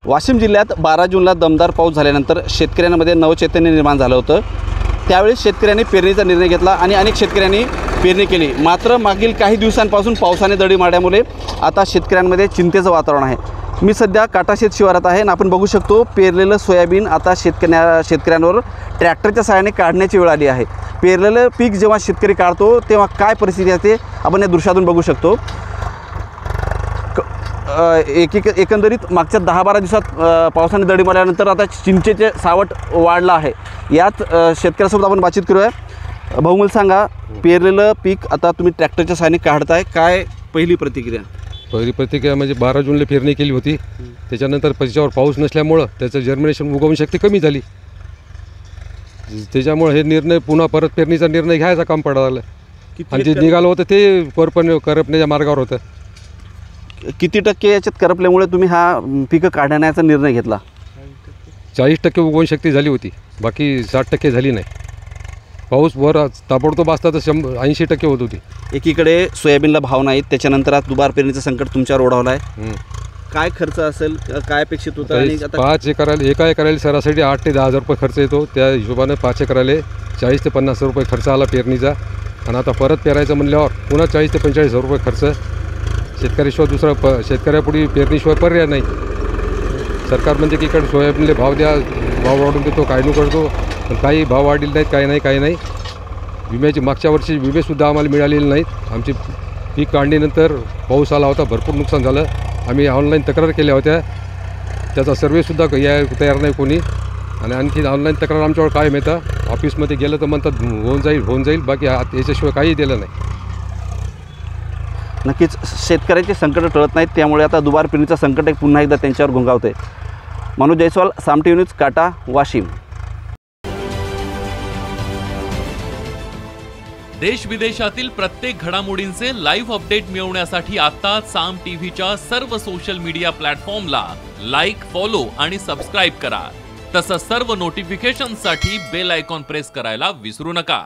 वाशिम जिल्ह्यात 12 जूनला दमदार पाऊस झाल्यानंतर शेतकऱ्यांमध्ये नवचैतन्य निर्माण झालं होतं। त्यावेळी शेतकऱ्यांनी पेरणीचा निर्णय घेतला आणि अनेक शेतकऱ्यांनी पेरणी केली। मात्र मागील काही दिवसांपासून पावसाने दडी मारल्यामुळे आता शेतकऱ्यांमध्ये चिंतेचं वातावरण आहे। मी सध्या काटाशेत शिवारात आहे आणि आपण बघू शकतो पेरलेलं सोयाबीन आता शेतकऱ्यांवर ट्रॅक्टरच्या सहाय्याने काढण्याची वेळ आली आहे। पेरलेलं पीक जेव्हा शेतकरी काढतो तेव्हा काय परिस्थिती असते आपण या दृश्यातून बघू शकतो। एकंदरीत मागच्या 10-12 दिवसात पावसाने दडी मारल्यानंतर आता चिंचेचे सावट वाढलं आहे। यात शेतकऱ्यासोबत आपण बातचीत करूया। भाऊ मला सांगा, पेरलेलं पीक आता तुम्ही ट्रॅक्टरच्या सहाय्याने काढताय, काय पहिली प्रतिक्रिया? पहिली प्रतिक्रिया म्हणजे 12 जूनला पेरणी केली होती, त्याच्यानंतर त्याच्यावर पाऊस नसल्यामुळं त्याचं जर्मिनेशन उगवण शक्ती कमी झाली, त्याच्यामुळे हे निर्णय पुन्हा परत पेरणीचा निर्णय घ्यायचा काम पडायला। आणि जे निघालं होतं ते करपण्याच्या मार्गावर होतं। किती टक्के याच्यात करपल्यामुळे तुम्ही हा पिकं काढण्याचा निर्णय घेतला? 40% उगवण शक्ती झाली होती, बाकी 60% झाली नाही। पाऊस वर ताबडतोब असता तर 80% होत होती। एकीकडे सोयाबीनला भाव नाहीत, त्याच्यानंतर आज दुबार पेरणीचं संकट तुमच्यावर ओढवलं आहे। काय खर्च असेल, काय अपेक्षित होतं? आणि आता 5 एकराला एका एकराला सरासरी 8 ते 10 हजार रुपये खर्च येतो, त्या हिशोबाने 5 एकराला 40 ते 50 रुपये खर्च आला पेरणीचा। आणि आता परत पेरायचं म्हणल्यावर पुन्हा 40 ते 45 हजार रुपये खर्च। शेतकऱ्याशिवाय दुसरा शेतकऱ्यापुढे पेरणीशिवाय पर्याय नाही। सरकार म्हणजे की इकडे सोयाबीनले भाव द्या, भाव वाढून देतो, काय नको करतो, पण काही भाव वाढलेले नाहीत, काही नाही। विम्याची मागच्या वर्षी विमेसुद्धा आम्हाला मिळालेले नाहीत। आमची पीक काढणीनंतर पाऊस आला होता, भरपूर नुकसान झालं। आम्ही ऑनलाईन तक्रार केल्या होत्या, त्याचा सर्वेसुद्धा यायला तयार नाही कोणी। आणि आणखी ऑनलाईन तक्रार आमच्यावर काय मिळतं, ऑफिसमध्ये गेलं तर म्हणतात होऊन जाईल, बाकी याच्याशिवाय काही दिलं नाही। नक्कीच शेतकऱ्याचे संकट टळत नाहीत, त्यामुळे आता दुबार पेरणीचं संकट पुन्हा एकदा त्यांच्यावर घोंगावते। मनोज जयस्वाल, साम टीव्ही न्यूज, काटा, वाशिम। देश विदेशातील प्रत्येक घडामोडींचे लाईव्ह अपडेट मिळवण्यासाठी आता साम टीव्हीच्या सर्व सोशल मीडिया प्लॅटफॉर्मला लाईक, फॉलो आणि सबस्क्राईब करा। तसंच सर्व नोटिफिकेशनसाठी बेल आयकॉन प्रेस करायला विसरू नका।